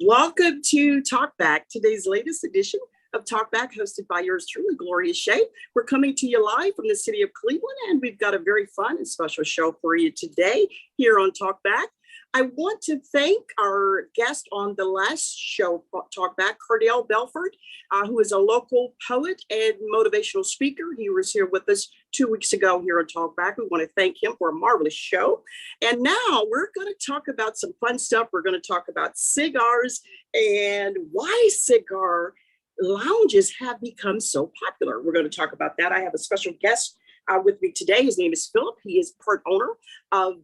Welcome to TalkBack, today's latest edition of TalkBack, hosted by yours truly, Gloria Shea. We're coming to you live from the city of Cleveland, and we've got a very fun and special show for you today here on TalkBack. I want to thank our guest on the last show, TalkBack, Cardell Belford, who is a local poet and motivational speaker. He was here with us 2 weeks ago here on TalkBack. We want to thank him for a marvelous show. And now we're going to talk about some fun stuff. We're going to talk about cigars and why cigar lounges have become so popular. We're going to talk about that. I have a special guest with me today. His name is Phillip. He is part owner of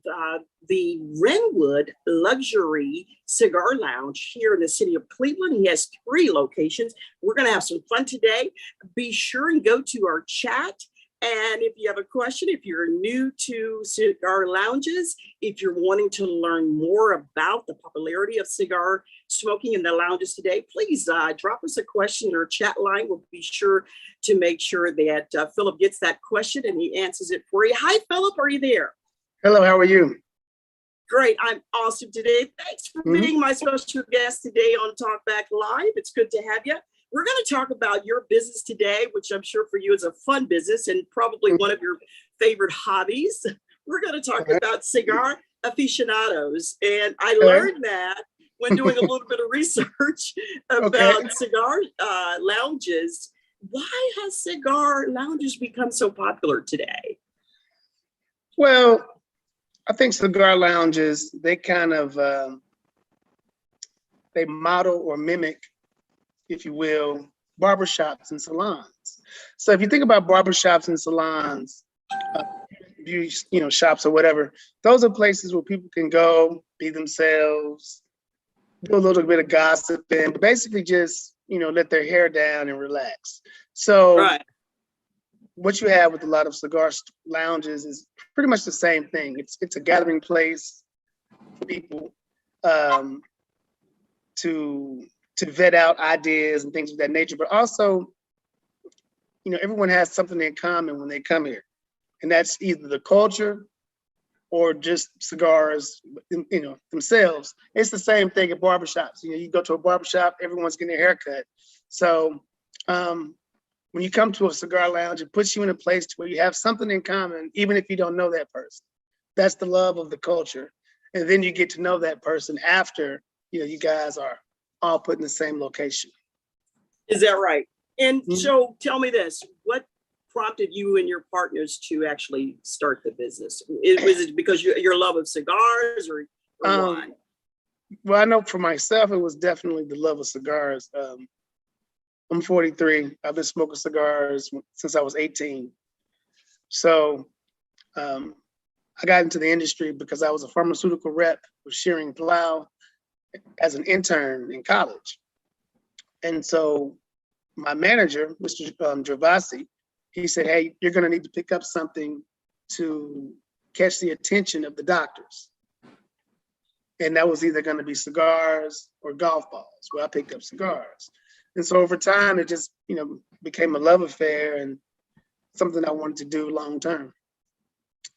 the Renwood Luxury Cigar Lounge here in the city of Cleveland. He has 3 locations. We're going to have some fun today. Be sure and go to our chat. And if you have a question, if you're new to cigar lounges, if you're wanting to learn more about the popularity of cigar smoking in the lounges today, please drop us a question in our chat line. We'll be sure to make sure that Phillip gets that question and he answers it for you. Hi, Phillip, are you there? Hello, how are you? Great, I'm awesome today. Thanks for being my special guest today on TalkBack Live. It's good to have you. We're going to talk about your business today, which I'm sure for you is a fun business and probably one of your favorite hobbies. We're going to talk about Cigar Aficionados. And I learned that when doing a little bit of research about cigar lounges. Why has cigar lounges become so popular today? Well, I think cigar lounges, they kind of, they model or mimic, if you will, barbershops and salons. So if you think about barbershops and salons, beauty, shops or whatever, those are places where people can go, be themselves, do a little bit of gossiping, basically just, let their hair down and relax. So what you have with a lot of cigar lounges is pretty much the same thing. It's a gathering place for people to vet out ideas and things of that nature, but also, everyone has something in common when they come here, and that's either the culture or just cigars, themselves. It's the same thing at barbershops. You go to a barbershop, everyone's getting their hair cut. So when you come to a cigar lounge, it puts you in a place where you have something in common, even if you don't know that person. That's the love of the culture. And then you get to know that person after, you guys are all put in the same location. Is that right? And so tell me this, what prompted you and your partners to actually start the business? Was it because your love of cigars or why? Well, I know for myself, it was definitely the love of cigars. I'm 43. I've been smoking cigars since I was 18. So I got into the industry because I was a pharmaceutical rep with Shearing Plow as an intern in college. And so my manager, Mr. Gervasi, he said, hey, you're going to need to pick up something to catch the attention of the doctors. And that was either going to be cigars or golf balls. Well, I picked up cigars. And so over time, it just, became a love affair and something I wanted to do long term.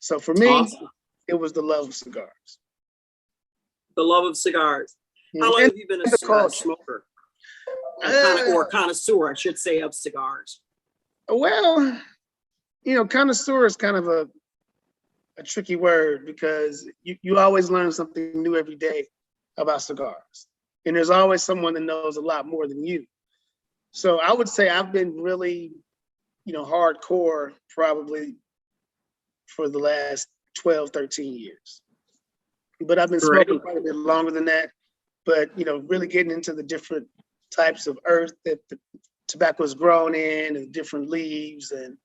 So for me, It was the love of cigars. The love of cigars. How long have you been a cigar smoker? Or connoisseur, I should say, of cigars? Well, connoisseur is kind of a tricky word because you always learn something new every day about cigars. And there's always someone that knows a lot more than you. So I would say I've been really, hardcore probably for the last 12, 13 years. But I've been smoking quite a bit longer than that. But, really getting into the different types of earth that the tobacco is grown in and different leaves and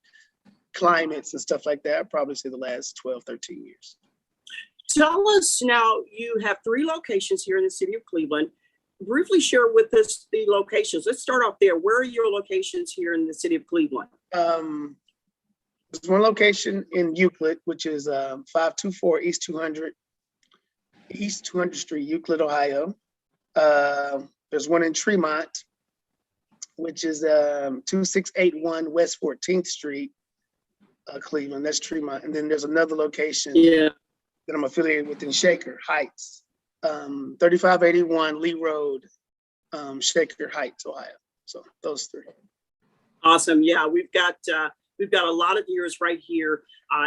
climates and stuff like that, I'd probably say the last 12, 13 years. Tell us now, you have 3 locations here in the city of Cleveland. Briefly share with us the locations. Let's start off there. Where are your locations here in the city of Cleveland? There's one location in Euclid, which is 524 East 200 Street, Euclid, Ohio. There's one in Tremont, which is 2681 West 14th Street, Cleveland. That's Tremont. And then there's another location that I'm affiliated with in Shaker Heights, 3581 Lee Road Shaker Heights, Ohio. So those three. Awesome. Yeah, we've got a lot of dealers right here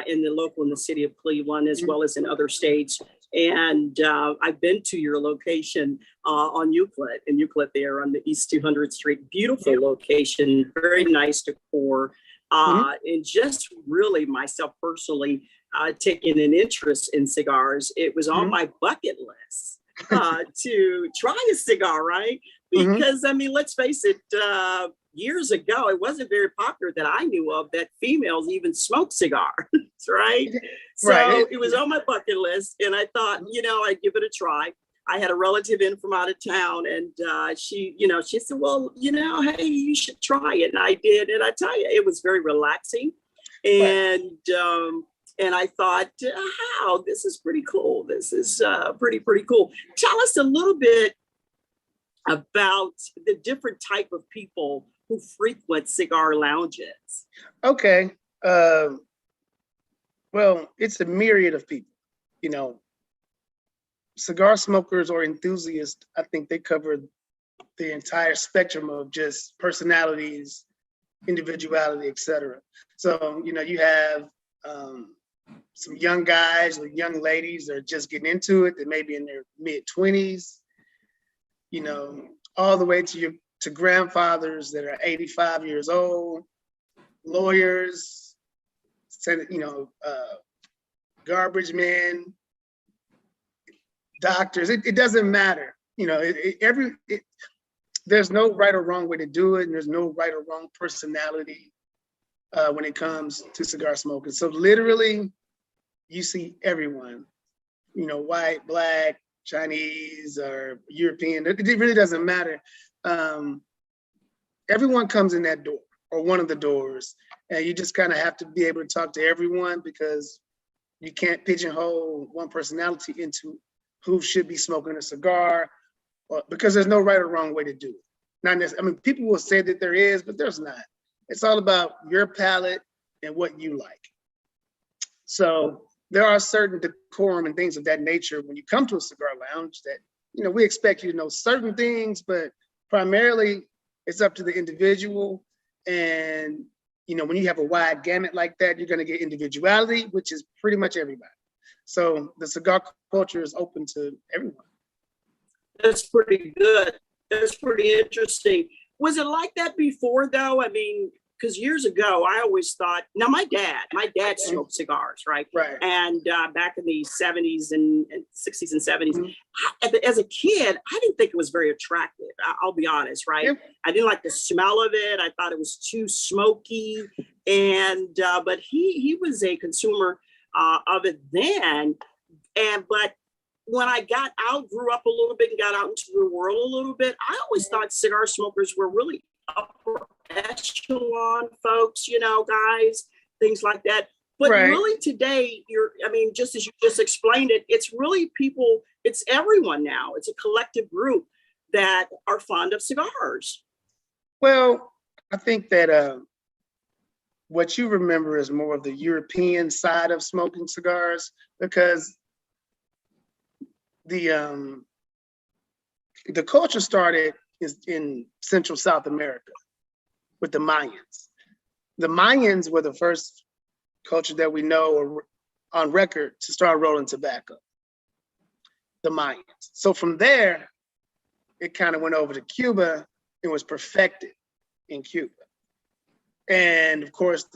in the city of Cleveland, as well as in other states. And I've been to your location on Euclid there on the East 200th Street. Beautiful location, very nice decor. And just really myself personally taking an interest in cigars. It was on my bucket list to try a cigar, right? Because I mean, let's face it, years ago, it wasn't very popular that I knew of that females even smoke cigars, right? So it was on my bucket list, and I thought, I'd give it a try. I had a relative in from out of town, and she said, well, hey, you should try it. And I did, and I tell you, it was very relaxing. And I thought, wow, this is pretty cool. This is pretty cool. Tell us a little bit about the different type of people who frequent cigar lounges. Okay. Well, it's a myriad of people. Cigar smokers or enthusiasts, I think they cover the entire spectrum of just personalities, individuality, etc. So, you have some young guys or young ladies that are just getting into it, that may be in their mid-20s, all the way to grandfathers that are 85 years old, lawyers, garbage men, doctors. It doesn't matter. There's no right or wrong way to do it, and there's no right or wrong personality when it comes to cigar smoking. So literally, you see everyone, white, black, Chinese, or European. It really doesn't matter. Everyone comes in that door or one of the doors, and you just kind of have to be able to talk to everyone, because you can't pigeonhole one personality into who should be smoking a cigar, because there's no right or wrong way to do it. Not necessarily. I mean, people will say that there is, but there's not. It's all about your palate and what you like. So there are certain decorum and things of that nature when you come to a cigar lounge that, we expect you to know certain things, but primarily it's up to the individual. And, when you have a wide gamut like that, you're going to get individuality, which is pretty much everybody. So the cigar culture is open to everyone. That's pretty good. That's pretty interesting. Was it like that before, though? I mean, because years ago, I always thought, now my dad smoked cigars, right? Right. And back in the 70s and 60s and 70s, as a kid, I didn't think it was very attractive. I'll be honest, right? Yep. I didn't like the smell of it. I thought it was too smoky. And but he was a consumer of it then. But when I grew up a little bit and got out into the world a little bit, I always thought cigar smokers were really upper echelon folks, guys, things like that. But really today, just as you just explained it, it's really people, it's everyone now. It's a collective group that are fond of cigars. Well, I think that what you remember is more of the European side of smoking cigars, because the culture started in Central South America with the Mayans. The Mayans were the first culture that we know on record to start rolling tobacco, the Mayans. So from there, it kind of went over to Cuba and was perfected in Cuba. And of course,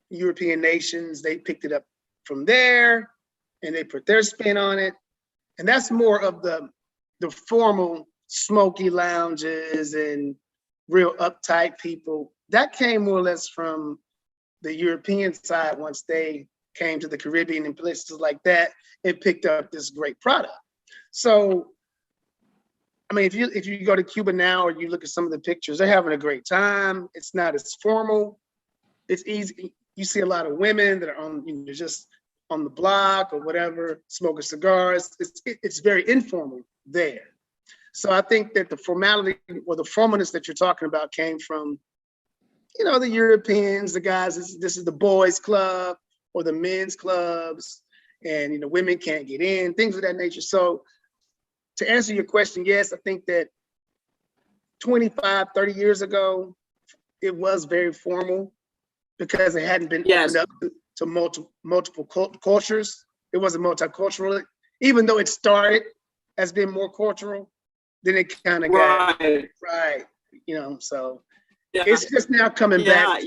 European nations, they picked it up from there and they put their spin on it. And that's more of the formal smoky lounges and real uptight people. That came more or less from the European side once they came to the Caribbean and places like that and picked up this great product. So, I mean, if you go to Cuba now or you look at some of the pictures, they're having a great time. It's not as formal. It's easy. You see a lot of women that are on, just on the block or whatever, smoking cigars. It's very informal there. So I think that the formality or the formalness that you're talking about came from, the Europeans, the guys, this is the boys' club or the men's clubs, and, women can't get in, things of that nature. So to answer your question, yes, I think that 25, 30 years ago, it was very formal because it hadn't been Yes. opened up to multiple cultures. It wasn't multicultural, even though it started as being more cultural. Then it kind of got right, you know. So yeah. it's just now coming back.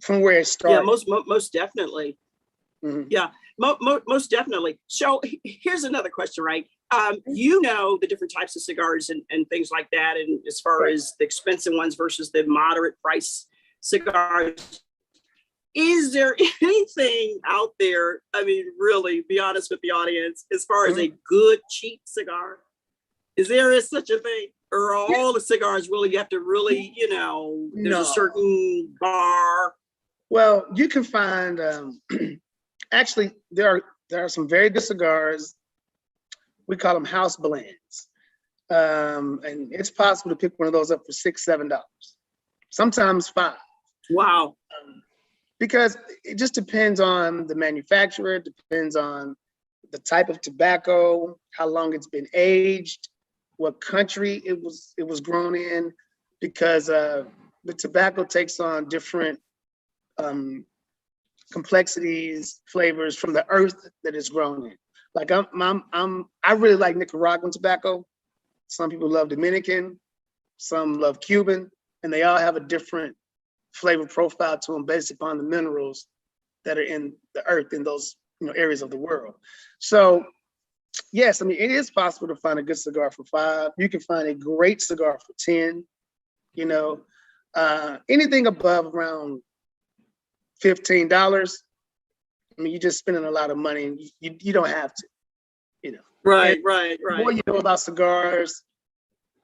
From where it started. Yeah, most definitely. Mm-hmm. Yeah, most definitely. So here's another question, right? You know the different types of cigars and things like that, and as far as the expensive ones versus the moderate price cigars. Is there anything out there, I mean, really, be honest with the audience, as far as a good, cheap cigar? Is there such a thing? Or are all the cigars really, you have to really, you know, there's a certain bar? Well, you can find, actually, there are some very good cigars. We call them house blends. And it's possible to pick one of those up for $6, $7, sometimes $5. Wow. Because it just depends on the manufacturer, it depends on the type of tobacco, how long it's been aged, what country it was grown in, because the tobacco takes on different complexities, flavors from the earth that it's grown in. Like I really like Nicaraguan tobacco. Some people love Dominican, some love Cuban, and they all have a different flavor profile to them based upon the minerals that are in the earth in those areas of the world. So yes, I mean, it is possible to find a good cigar for $5. You can find a great cigar for $10. Anything above around $15, I mean, you're just spending a lot of money, and you don't have to, Right. The more you know about cigars,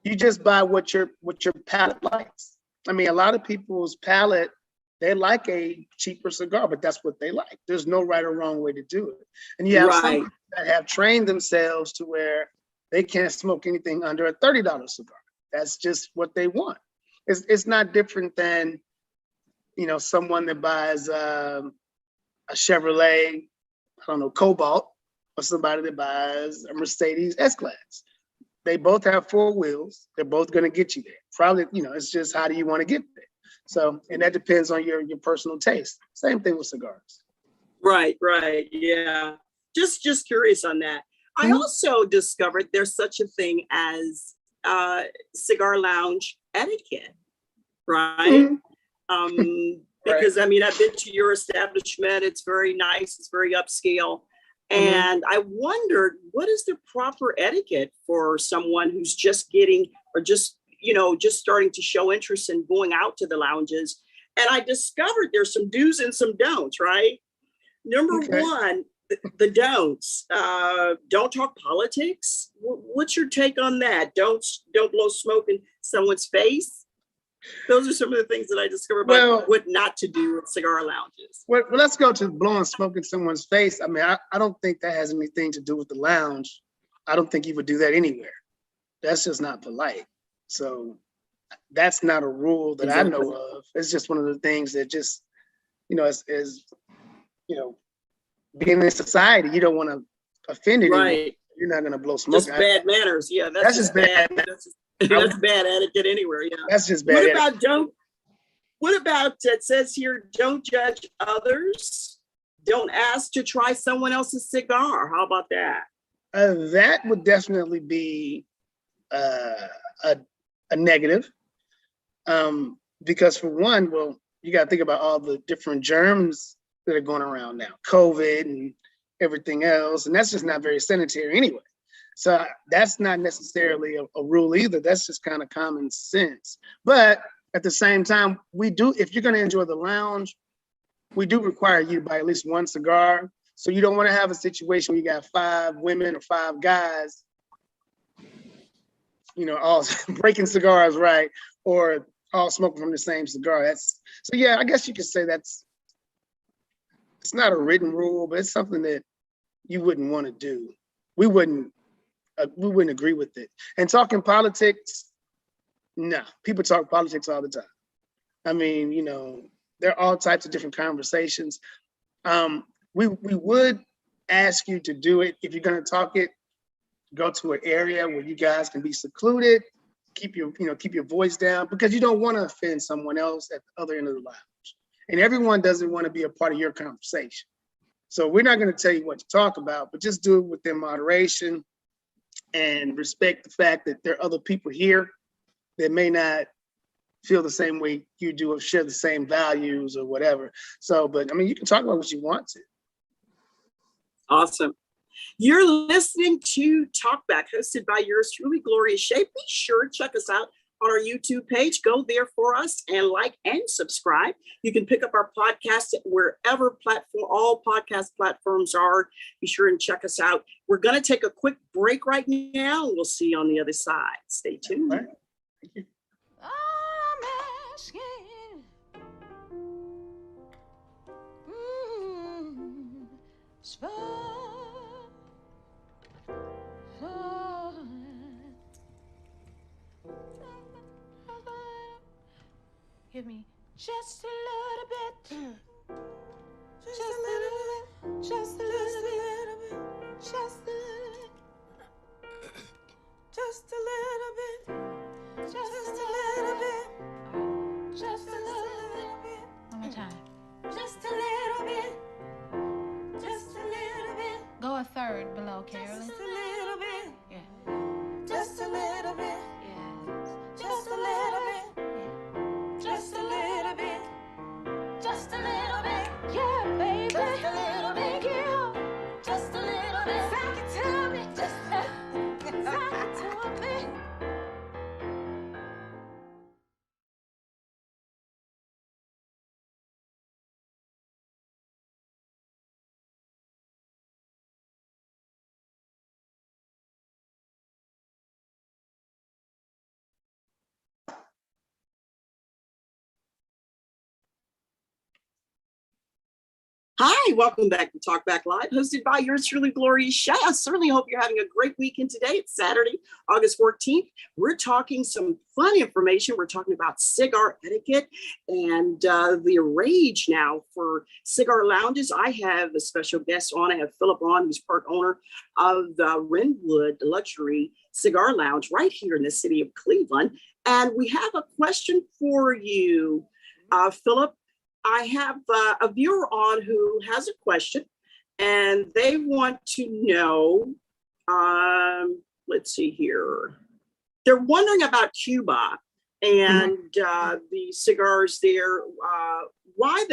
you just buy what your palate likes. I mean, a lot of people's palate, they like a cheaper cigar, but that's what they like. There's no right or wrong way to do it. And you have some people that have trained themselves to where they can't smoke anything under a $30 cigar. That's just what they want. It's not different than, someone that buys a Chevrolet, I don't know, Cobalt, or somebody that buys a Mercedes S-Class. They both have 4 wheels. They're both going to get you there. Probably, it's just how do you want to get there? So, and that depends on your personal taste. Same thing with cigars. Right. Yeah. Just curious on that. I also discovered there's such a thing as cigar lounge etiquette, right? Because I mean, I've been to your establishment. It's very nice. It's very upscale. And I wondered, what is the proper etiquette for someone who's just getting, or just starting to show interest in going out to the lounges? And I discovered there's some do's and some don'ts, right? Number one, the don'ts. Don't talk politics. What's your take on that? Don't blow smoke in someone's face. Those are some of the things that I discovered about what not to do at cigar lounges. Well, let's go to blowing smoke in someone's face. I mean, I don't think that has anything to do with the lounge. I don't think you would do that anywhere. That's just not polite. So that's not a rule that I know of. It's just one of the things that just, as being in society, you don't want to offend anyone. Right. You're not going to blow smoke. Just bad manners. Yeah, that's just bad. That's bad etiquette anywhere. Yeah, that's just bad. What about it says here? Don't judge others. Don't ask to try someone else's cigar. How about that? That would definitely be a negative, because for one, you got to think about all the different germs that are going around now, COVID and everything else, and that's just not very sanitary anyway. So that's not necessarily a rule either. That's just kind of common sense. But at the same time, if you're going to enjoy the lounge, we do require you to buy at least one cigar. So you don't want to have a situation where you got 5 women or 5 guys, all breaking cigars, right? Or all smoking from the same cigar. So yeah, I guess you could say it's not a written rule, but it's something that you wouldn't want to do. We wouldn't agree with it. And talking politics, no, people talk politics all the time. I mean, there are all types of different conversations. We would ask you to do it if you're going to talk it go to an area where you guys can be secluded, keep your voice down, because you don't want to offend someone else at the other end of the lounge. And everyone doesn't want to be a part of your conversation. So we're not going to tell you what to talk about, but just do it within moderation and respect the fact that there are other people here that may not feel the same way you do or share the same values or whatever. So, but I mean, you can talk about what you want to. Awesome. You're listening to TalkBack, hosted by yours truly, Gloria Shea. Be sure to check us out on our YouTube page. Go there for us and like and subscribe. You can pick up our podcast at wherever platform, all podcast platforms are. Be sure and check us out. We're going to take a quick break right now, and we'll see you on the other side. Stay tuned. Right. Thank you. I'm asking. Give me just a little bit. Just a little bit. Just a little bit. Just a little bit. Just a little bit. Just a little bit. Just a little bit. One more time. Just a little bit. Just a little bit. Go a third below, Carolyn. Just a little bit. Yeah. Just a little bit. Yeah. Just a little bit. Yeah. Just a little bit. Just a little bit. Yeah, baby. Just a little bit. Yeah. Just a little bit. Back it to me. Just back it to me. Hi, welcome back to Talk Back Live, hosted by yours truly, Gloria Shea. I certainly hope you're having a great weekend today. It's Saturday, August 14th. We're talking some fun information. We're talking about cigar etiquette and the rage now for cigar lounges. I have a special guest on. I have Phillip on, who's part owner of the Renwood Luxury Cigar Lounge right here in the city of Cleveland. And we have a question for you, Phillip. I have a viewer on who has a question, and they want to know, let's see here. They're wondering about Cuba and the cigars there. Why is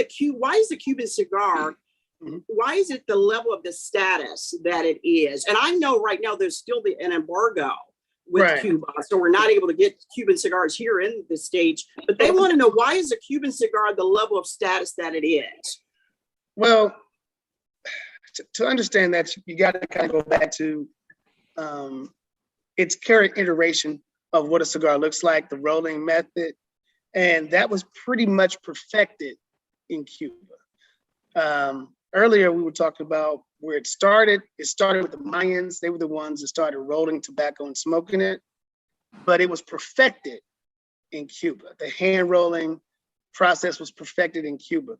the Cuban cigar, why is it the level of the status that it is? And I know right now there's still an embargo with Cuba, so we're not able to get Cuban cigars here in the States, but they want to know, why is a Cuban cigar the level of status that it is? Well, to understand that, you got to kind of go back to its current iteration of what a cigar looks like, the rolling method, and that was pretty much perfected in Cuba. Earlier, we were talking about where it started. It started with the Mayans. They were the ones that started rolling tobacco and smoking it, but it was perfected in Cuba. The hand rolling process was perfected in Cuba.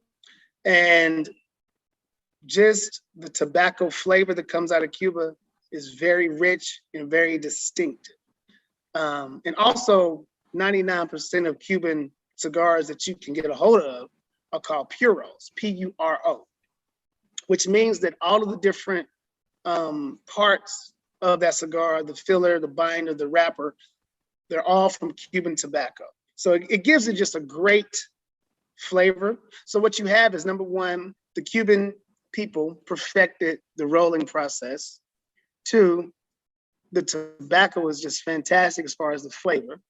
And just the tobacco flavor that comes out of Cuba is very rich and very distinctive. And also 99% of Cuban cigars that you can get a hold of are called puros, P-U-R-O, which means that all of the different parts of that cigar, the filler, the binder, the wrapper, they're all from Cuban tobacco. So it gives it just a great flavor. So what you have is, number one, the Cuban people perfected the rolling process. Two, the tobacco is just fantastic as far as the flavor.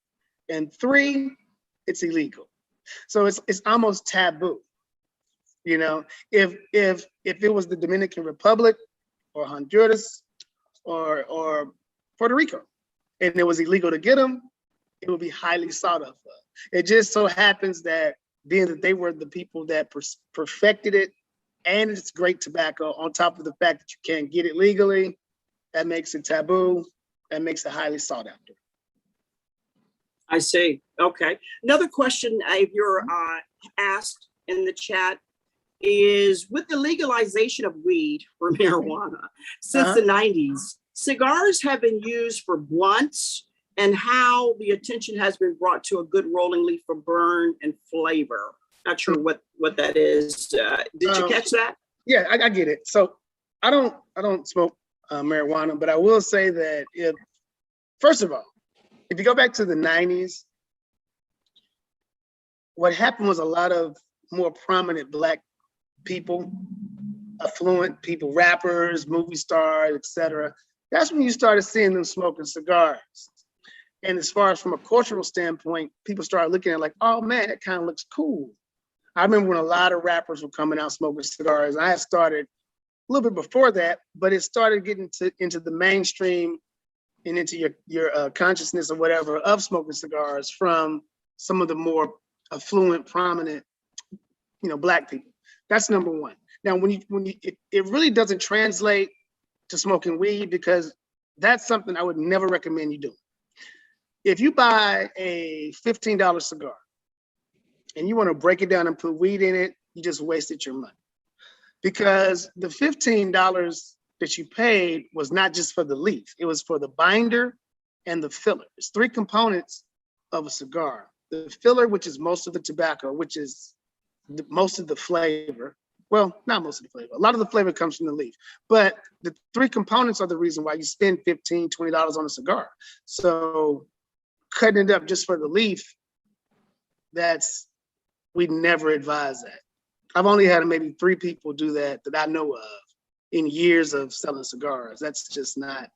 And three, it's illegal. So it's almost taboo. You know, if it was the Dominican Republic or Honduras or Puerto Rico, and it was illegal to get them, it would be highly sought after. It just so happens that being that they were the people that perfected it, and it's great tobacco, on top of the fact that you can't get it legally, that makes it taboo, that makes it highly sought after. I see. Okay. Another question you're asked in the chat is, with the legalization of weed or marijuana since the 90s, cigars have been used for blunts and how the attention has been brought to a good rolling leaf for burn and flavor. Not sure what that is. Did you catch that? Yeah, I get it. So I don't smoke marijuana, but I will say that first of all, if you go back to the 90s, what happened was a lot of more prominent Black people, affluent people, rappers, movie stars, etc. That's when you started seeing them smoking cigars. And as far as from a cultural standpoint, people started looking at it like, oh man, that kind of looks cool. I remember when a lot of rappers were coming out smoking cigars. I had started a little bit before that, but it started getting into the mainstream and into your consciousness or whatever of smoking cigars from some of the more affluent, prominent, Black people. That's number one. Now, it really doesn't translate to smoking weed, because that's something I would never recommend you do. If you buy a $15 cigar and you want to break it down and put weed in it, you just wasted your money, because the $15 that you paid was not just for the leaf. It was for the binder and the filler. It's three components of a cigar. The filler, which is most of the tobacco, which is most of the flavor. Well, not most of the flavor. A lot of the flavor comes from the leaf. But the three components are the reason why you spend $15, $20 on a cigar. So cutting it up just for the leaf, we'd never advise that. I've only had maybe 3 people do that I know of in years of selling cigars. That's just not,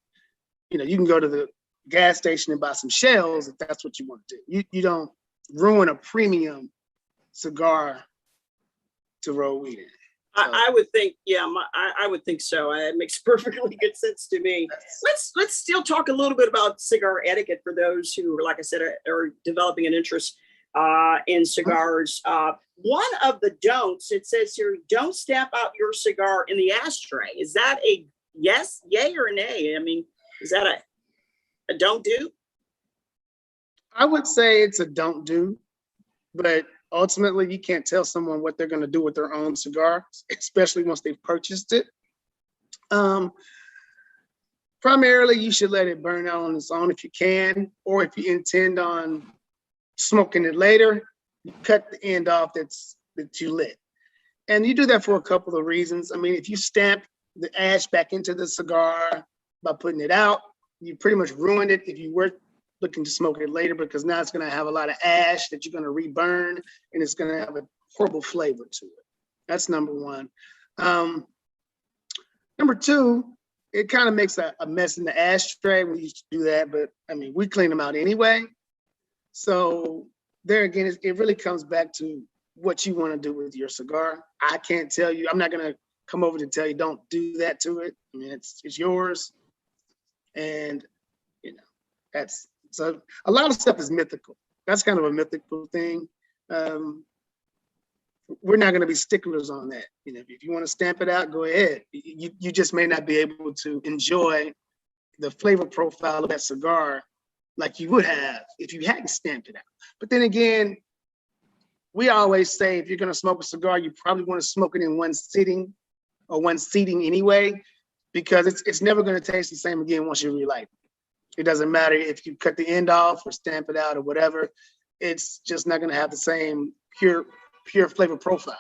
you can go to the gas station and buy some shells if that's what you want to do. You don't ruin a premium cigar to roll weed in. So, I would think, I would think so. It makes perfectly good sense to me. Let's still talk a little bit about cigar etiquette for those who, like I said, are developing an interest in cigars. One of the don'ts, it says here, don't stamp out your cigar in the ashtray. Is that a yes, yay, or nay? I mean, is that a don't do? I would say it's a don't do, but ultimately you can't tell someone what they're going to do with their own cigar, especially once they've purchased it. Primarily, you should let it burn out on its own if you can, or if you intend on smoking it later, you cut the end off that you lit. And you do that for a couple of reasons. I mean, if you stamp the ash back into the cigar by putting it out, you pretty much ruined it if you were looking to smoke it later, because now it's going to have a lot of ash that you're going to reburn, and it's going to have a horrible flavor to it. That's number one. Number two, it kind of makes a mess in the ashtray when you used to do that, but I mean, we clean them out anyway. So there again, it really comes back to what you want to do with your cigar. I can't tell you, I'm not going to come over to tell you don't do that to it. I mean, it's yours. And, so a lot of stuff is mythical. That's kind of a mythical thing. We're not going to be sticklers on that. If you want to stamp it out, go ahead. You just may not be able to enjoy the flavor profile of that cigar like you would have if you hadn't stamped it out. But then again, we always say if you're going to smoke a cigar, you probably want to smoke it in one sitting or one seating anyway, because it's never going to taste the same again once you relight it. It doesn't matter if you cut the end off or stamp it out or whatever. It's just not going to have the same pure flavor profile.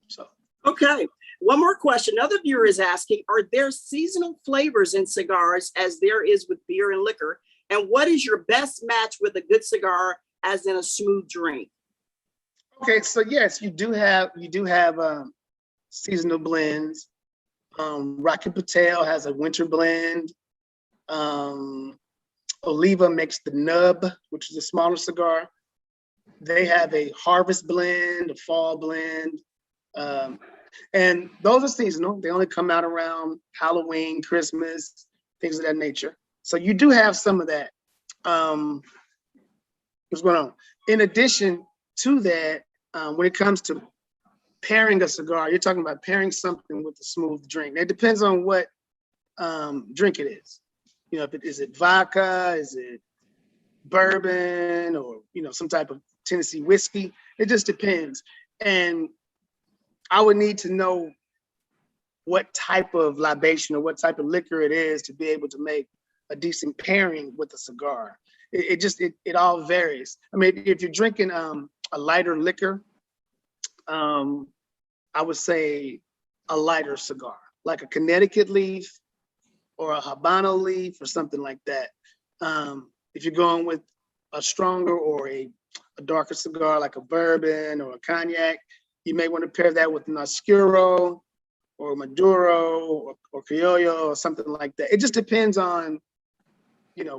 So, okay. One more question. Another viewer is asking, are there seasonal flavors in cigars as there is with beer and liquor? And what is your best match with a good cigar as in a smooth drink? Okay, so yes, you do have seasonal blends. Rocky Patel has a winter blend. Oliva makes the nub, which is a smaller cigar. They have a harvest blend, a fall blend. And those are seasonal. They only come out around Halloween, Christmas, things of that nature. So you do have some of that. What's going on? In addition to that, when it comes to pairing a cigar, you're talking about pairing something with a smooth drink. It depends on what drink it is. Is it vodka? Is it bourbon? Or, some type of Tennessee whiskey? It just depends. And I would need to know what type of libation or what type of liquor it is to be able to make a decent pairing with a cigar. It all varies. I mean, if you're drinking a lighter liquor, I would say a lighter cigar, like a Connecticut leaf or a Habano leaf or something like that. If you're going with a stronger or a darker cigar, like a bourbon or a cognac, you may want to pair that with an Oscuro or Maduro or Criollo or something like that. It just depends on,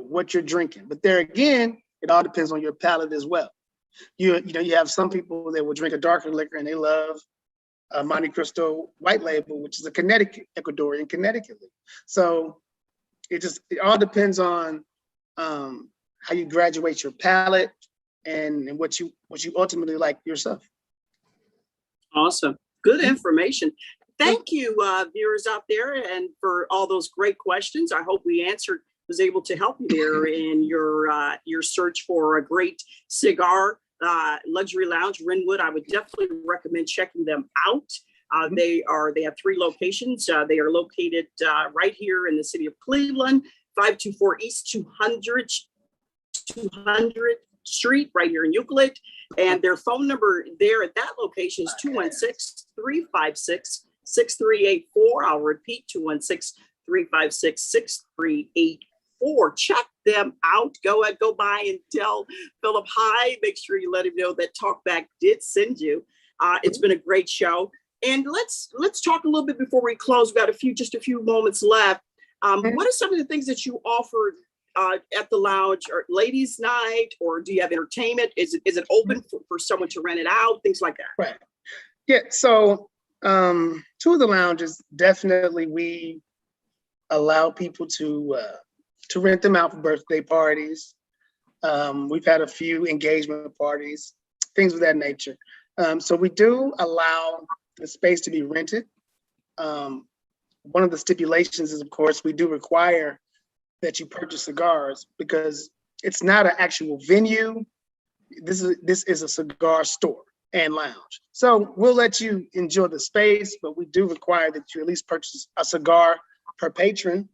what you're drinking. But there again, it all depends on your palate as well. You have some people that will drink a darker liquor and they love Monte Cristo White Label, which is a Ecuadorian Connecticut liquor. So it all depends on how you graduate your palate and what you ultimately like yourself. Awesome. Good information. Thank you, viewers out there, and for all those great questions. I hope we was able to help you there in your search for a great cigar luxury lounge. Renwood, I would definitely recommend checking them out. They have 3 locations. They are located right here in the city of Cleveland, 524 East 200 Street, right here in Euclid. And their phone number there at that location is 216-356-6384. I'll repeat, 216-356-6384. Check them out. Go by and tell Phillip hi. Make sure you let him know that TalkBack did send you. It's been a great show. And let's talk a little bit before we close. We've got just a few moments left. What are some of the things that you offered at the lounge, or ladies' night, or do you have entertainment? Is it open for someone to rent it out? Things like that. Right. Yeah. So 2 of the lounges, definitely we allow people to rent them out for birthday parties. We've had a few engagement parties, things of that nature. So we do allow the space to be rented. One of the stipulations is, of course, we do require that you purchase cigars because it's not an actual venue. This is a cigar store and lounge. So we'll let you enjoy the space, but we do require that you at least purchase a cigar per patron.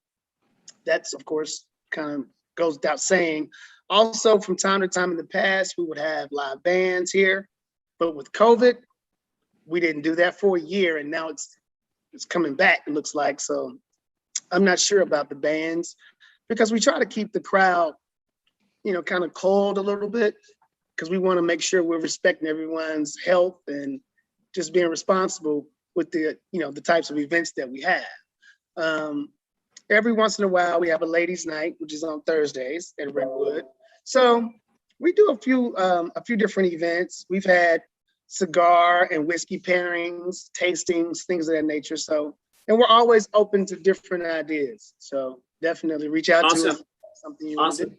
That's, of course, kind of goes without saying. Also, from time to time in the past, we would have live bands here, but with COVID, we didn't do that for a year, and now it's coming back, it looks like. So I'm not sure about the bands because we try to keep the crowd, kind of cold a little bit because we want to make sure we're respecting everyone's health and just being responsible with the types of events that we have. Every once in a while, we have a ladies' night, which is on Thursdays at Renwood. So we do a few different events. We've had cigar and whiskey pairings, tastings, things of that nature. So, and we're always open to different ideas. So definitely reach out to us. Something you want to do.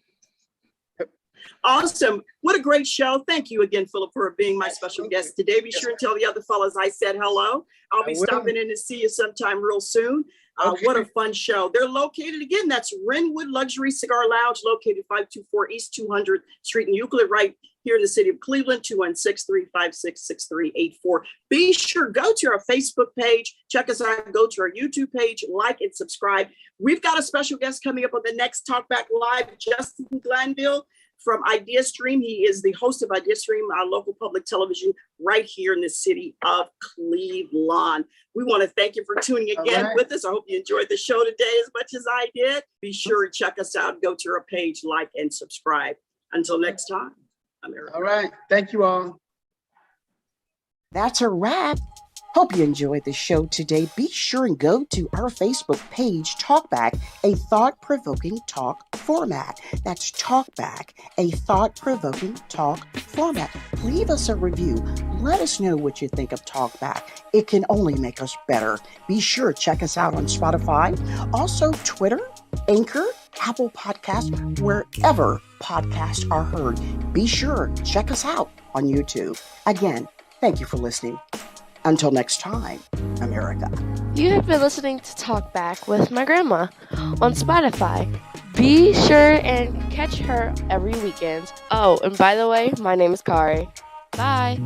Awesome. What a great show. Thank you again, Phillip, for being my special guest today. Be sure and tell the other fellas I said hello. I'll be stopping in to see you sometime real soon. What a fun show. They're located, again, that's Renwood Luxury Cigar Lounge, located 524 East 200 Street in Euclid, right here in the city of Cleveland, 216-356-6384. Be sure, go to our Facebook page, check us out, go to our YouTube page, like and subscribe. We've got a special guest coming up on the next TalkBack Live, Justin Glanville from Idea Stream. He is the host of Idea Stream, our local public television right here in the city of Cleveland. We want to thank you for tuning again with us. I hope you enjoyed the show today as much as I did. Be sure to check us out, go to our page, like and subscribe. Until next time, I'm Eric. All right. Thank you all. That's a wrap. Hope you enjoyed the show today. Be sure and go to our Facebook page, TalkBack, a thought-provoking talk format. That's TalkBack, a thought-provoking talk format. Leave us a review. Let us know what you think of TalkBack. It can only make us better. Be sure to check us out on Spotify, also Twitter, Anchor, Apple Podcasts, wherever podcasts are heard. Be sure to check us out on YouTube. Again, thank you for listening. Until next time, America. You have been listening to TalkBack with my grandma on Spotify. Be sure and catch her every weekend. Oh, and by the way, my name is Kari. Bye.